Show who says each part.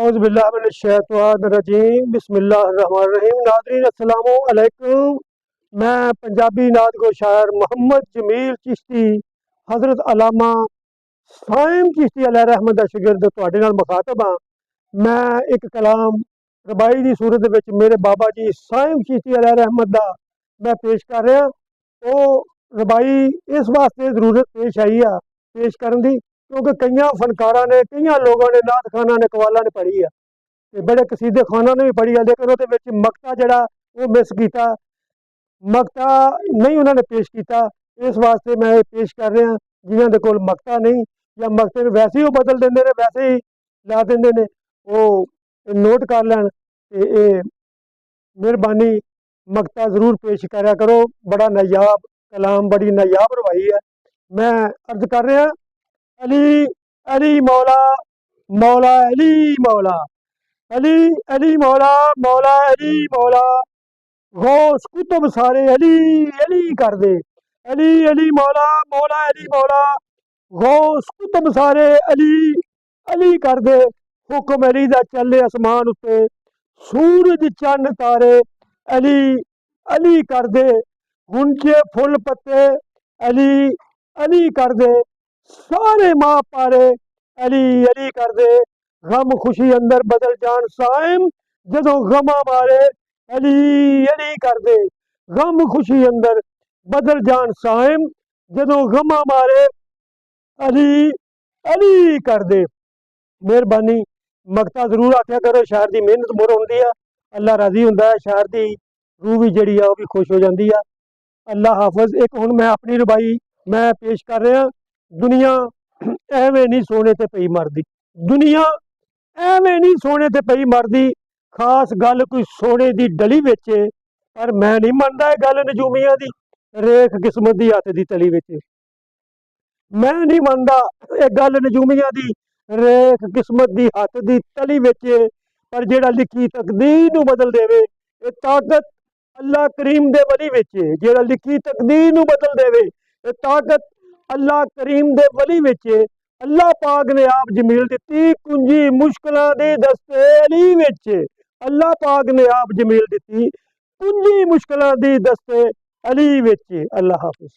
Speaker 1: औज़ बिल्लाहि मिनश शैतानिर रजीम बिस्मिल्लाहिर्रहमानिर्रहीम। नाज़रीन अस्सलामु अलैकुम। मैं पंजाबी नात गो शायर मोहम्मद जमील चिश्ती हज़रत अल्लामा साइम चिश्ती अलैहि रहमत दा शागिर्द तुहाडे नाल मुखातब हाँ। मैं एक कलाम रबाई की सूरत विच मेरे बाबा जी साइम चिश्ती अलैहि रहमत दा मैं पेश कर रहा। वो रबाई इस वास्ते जरूरत पेश आई है पेश करन दी क्योंकि कई फनकारा ने कई लोगों ने नात खाना ने कवाला ने पढ़ी है ते बड़े कसीदे खाना ने भी पढ़ी है, लेकिन वो मकता जड़ा वो मिस किया, मकता नहीं उन्होंने पेश किया। इस वास्ते मैं पेश कर रहा जिन्हों के कोल मकता नहीं या मकते में वैसे ही वो बदल देंगे ने वैसे ही ला देंगे ने वो नोट कर लैन ते मेहरबानी मकता जरूर पेश करा करो। बड़ा नायाब कलाम बड़ी नायाब रवाई है। मैं अर्ज कर रहा अली अली मौला मौला अली मौला अली अली मौला मौला अली मौला गौस कुतुब सारे अली अली कर दे। अली अली मौला मौला अली मौला गौस कुतुब सारे अली अली कर दे। हुक्म अली दा चले आसमान उत्ते सूरज चंद तारे अली अली कर दे। गुंजे फुल पत्ते अली अली कर दे। सारे माँ पारे अली अली कर दे। गम खुशी अंदर बदल जान साइम जदों गमा मारे अली अली कर दे। गम खुशी अंदर बदल जान साइम जदों गमा मारे अली अली कर दे। मेहरबानी मकता जरूर आख्या करो, शायर की मेहनत मुर होंदी है, अल्लाह राजी हुंदा है, शायर की रूह भी जड़ी है वह भी खुश हो जाती है। अल्लाह हाफिज। एक हुण मैं अपनी रबाई मैं पेश कर रहा। दुनिया एवें नहीं सोने ते पई मरदी, दुनिया एवें नहीं सोने ते पई मरदी, खास गल कोई सोने की डली विच, पर मैं नहीं मनदा ये गल नजूमिया की रेख किस्मत की हथ की तली विच। मैं नहीं मनदा ये गल नजूमिया की रेख किस्मत की हथ की तली विच, पर जेड़ा लिखी तकदीर नूं बदल देवे ये ताकत अल्लाह करीम दे वली विच। जेड़ा लिखी तकदीर नूं बदल देवे ये ताकत अल्लाह करीम दे वली विच। अल्लाह पाक ने आप जमील दिती कुंजी मुश्किलों दे दस्ते अली विच। अल्लाह पाक ने आप जमील दिती कुंजी मुश्किलों दी दस्ते अली विच। अल्लाह हाफिज।